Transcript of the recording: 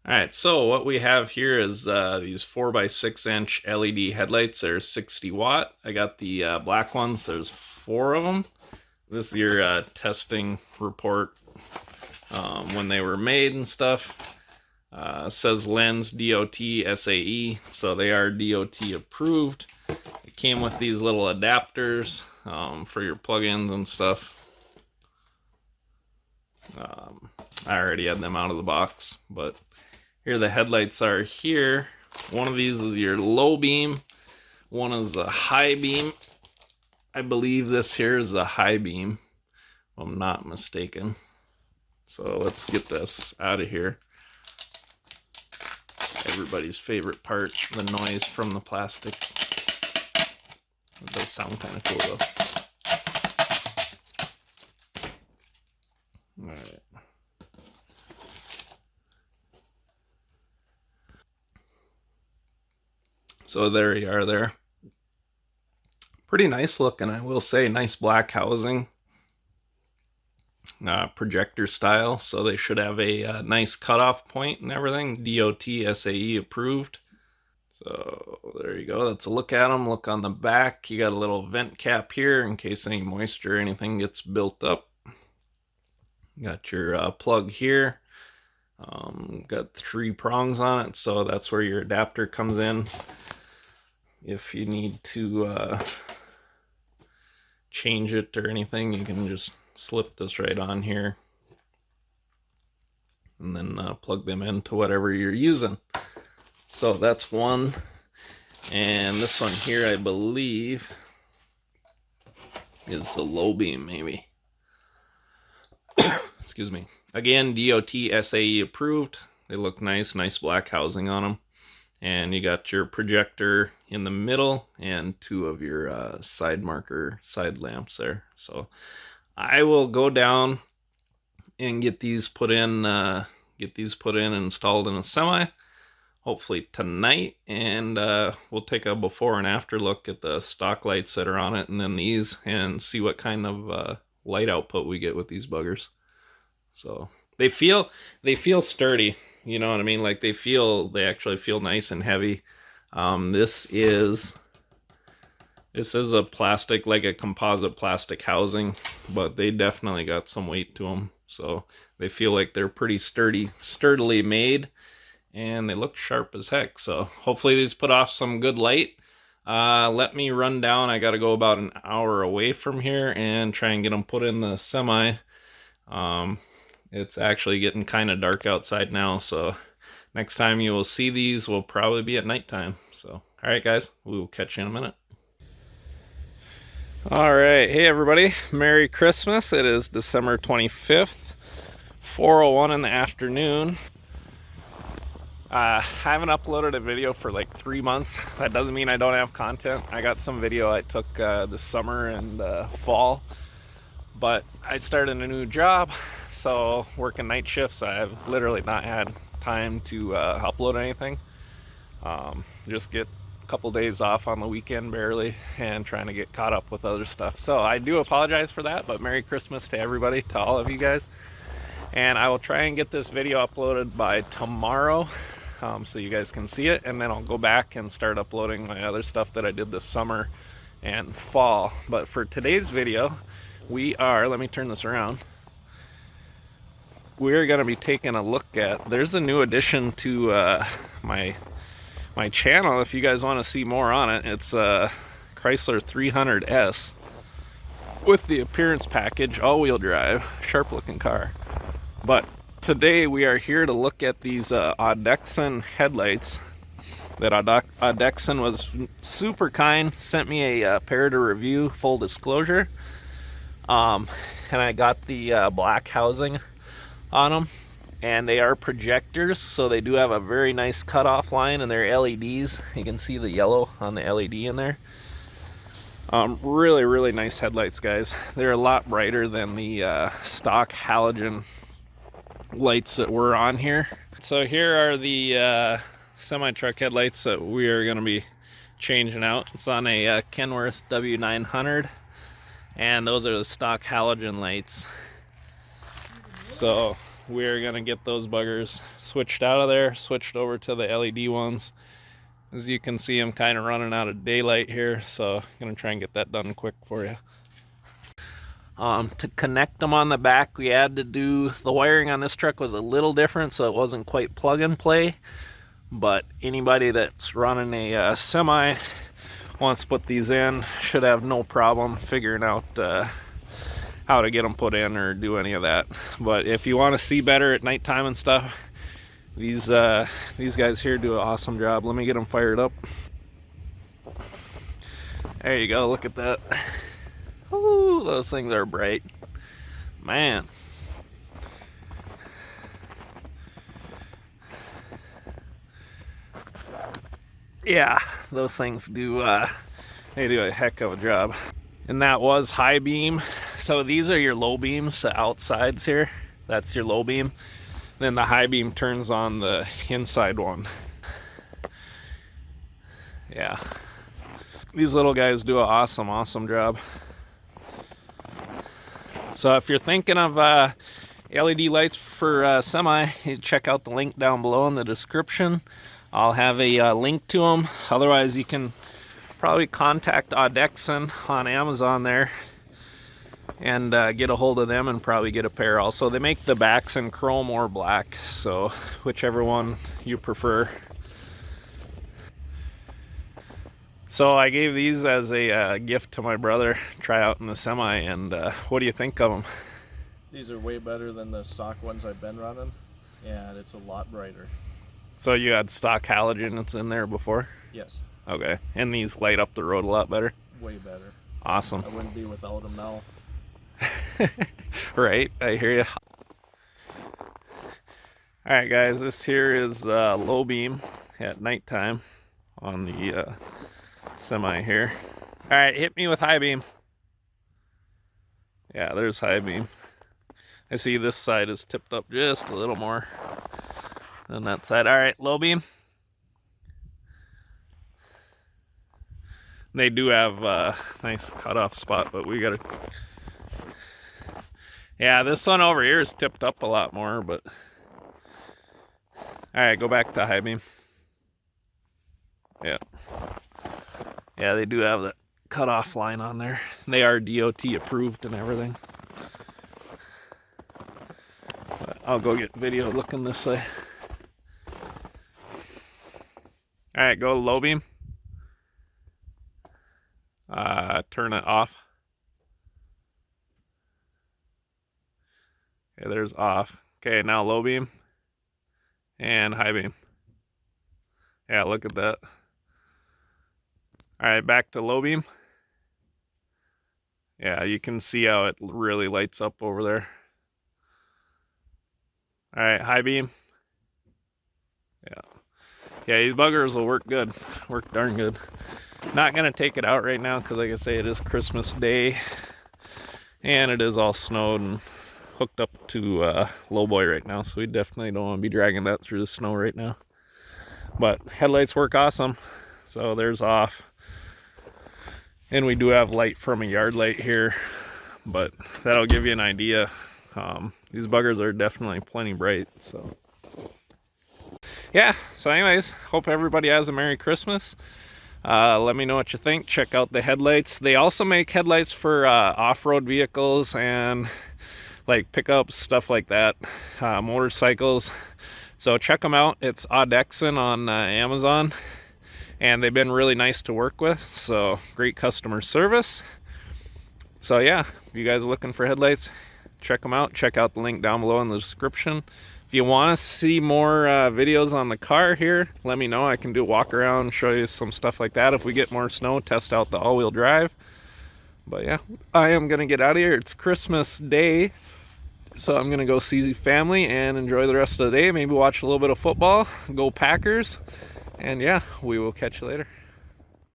Alright, so what we have here is these 4x6 inch LED headlights. They're 60 watt. I got the black ones. There's 4 of them. This is your testing report when they were made and stuff. Says lens DOT SAE, so they are DOT approved. It came with these little adapters for your plugins and stuff. I already had them out of the box, but here the headlights are here. One of these is your low beam, one is a high beam. I believe this here is a high beam, if I'm not mistaken. So let's get this out of here. Everybody's favorite part, the noise from the plastic. It does sound kind of cool though. Alright. So there you are there. Pretty nice looking, I will say. Nice black housing. Projector style, so they should have a nice cutoff point and everything. DOT SAE approved. So there you go. That's a look at them. Look on the back. You got a little vent cap here in case any moisture or anything gets built up. You got your plug here. Got 3 prongs on it, so that's where your adapter comes in. If you need to change it or anything, you can just slip this right on here and then plug them into whatever you're using. So that's one, and this one here I believe is the low beam, maybe. Excuse me. Again, DOT SAE approved. They look nice black housing on them. And you got your projector in the middle and 2 of your side marker side lamps there. So I will go down and get these put in and installed in a semi, hopefully tonight, and we'll take a before and after look at the stock lights that are on it and then these, and see what kind of light output we get with these buggers. So they feel sturdy, you know what I mean? Like they actually feel nice and heavy. This is a plastic, like a composite plastic housing, but they definitely got some weight to them. So they feel like they're pretty sturdily made, and they look sharp as heck. So hopefully these put off some good light. Let me run down. I got to go about an hour away from here and try and get them put in the semi. It's actually getting kind of dark outside now, so next time you will see these will probably be at nighttime. So, all right, guys, we will catch you in a minute. All right, hey everybody, Merry Christmas. It is December 25th, 4:01 in the afternoon. I haven't uploaded a video for like 3 months. That doesn't mean I don't have content. I got some video I took this summer and fall, but I started a new job, so working night shifts, I've literally not had time to upload anything. Just get a couple days off on the weekend barely, and trying to get caught up with other stuff. So I do apologize for that, but Merry Christmas to everybody, to all of you guys. And I will try and get this video uploaded by tomorrow, so you guys can see it, and then I'll go back and start uploading my other stuff that I did this summer and fall. But for today's video, let me turn this around. We're going to be taking a look at, there's a new addition to my channel. If you guys want to see more on it, it's a Chrysler 300S with the appearance package, all-wheel drive, sharp looking car. But today we are here to look at these Audexen headlights that Audexen was super kind, sent me a pair to review, full disclosure. And I got the black housing on them, and they are projectors, so they do have a very nice cutoff line, and they're LEDs. You can see the yellow on the LED in there. Really nice headlights, guys. They're a lot brighter than the stock halogen lights that were on here. So here are the semi-truck headlights that we are going to be changing out. It's on a Kenworth W900. And those are the stock halogen lights. So we're gonna get those buggers switched out of there, switched over to the LED ones. As you can see, I'm kind of running out of daylight here, so I'm gonna try and get that done quick for you. To connect them on the back, we had to do, the wiring on this truck was a little different, so it wasn't quite plug and play. But anybody that's running a semi wants to put these in should have no problem figuring out how to get them put in or do any of that. But if you want to see better at nighttime and stuff, these guys here do an awesome job. Let me get them fired up. There you go, look at that. Ooh, those things are bright. Man. Yeah, those things do, they do a heck of a job. And that was high beam. So these are your low beams, the outsides here. That's your low beam. Then the high beam turns on the inside one. Yeah. These little guys do an awesome job. So if you're thinking of LED lights for semi, you check out the link down below in the description. I'll have a link to them. Otherwise, you can probably contact Audexen on Amazon there and get a hold of them and probably get a pair also. They make the backs in chrome or black, so whichever one you prefer. So I gave these as a gift to my brother, try out in the semi, and what do you think of them? These are way better than the stock ones I've been running, and it's a lot brighter. So you had stock halogen that's in there before? Yes. Okay, and these light up the road a lot better? Way better. Awesome. I wouldn't be without them now. Right, I hear you. Alright guys, this here is low beam at nighttime on the semi here. Alright, hit me with high beam. Yeah, there's high beam. I see this side is tipped up just a little more than that side. Alright, low beam. They do have a nice cutoff spot, but we gotta... Yeah, this one over here is tipped up a lot more, but... Alright, go back to high beam. Yeah. Yeah, they do have that cutoff line on there. They are DOT approved and everything. But I'll go get video looking this way. Alright, go low beam. Turn it off. Okay, there's off. Okay, now low beam. And high beam. Yeah, look at that. Alright, back to low beam. Yeah, you can see how it really lights up over there. Alright, high beam. Yeah. Yeah, these buggers will work good. Work darn good. Not going to take it out right now because, like I say, it is Christmas Day. And it is all snowed and hooked up to low boy right now. So we definitely don't want to be dragging that through the snow right now. But headlights work awesome. So there's off. And we do have light from a yard light here. But that'll give you an idea. These buggers are definitely plenty bright. So yeah, so anyways, hope everybody has a Merry Christmas. Let me know what you think. Check out the headlights. They also make headlights for off-road vehicles and like pickups, stuff like that, motorcycles. So check them out. It's Audexen on Amazon, and they've been really nice to work with. So great customer service. So yeah, if you guys are looking for headlights, check them out. Check out the link down below in the description. If you want to see more videos on the car here, let me know. I can do a walk around, show you some stuff like that. If we get more snow, test out the all-wheel drive. But yeah, I am going to get out of here. It's Christmas Day, so I'm going to go see family and enjoy the rest of the day. Maybe watch a little bit of football, go Packers. And yeah, we will catch you later.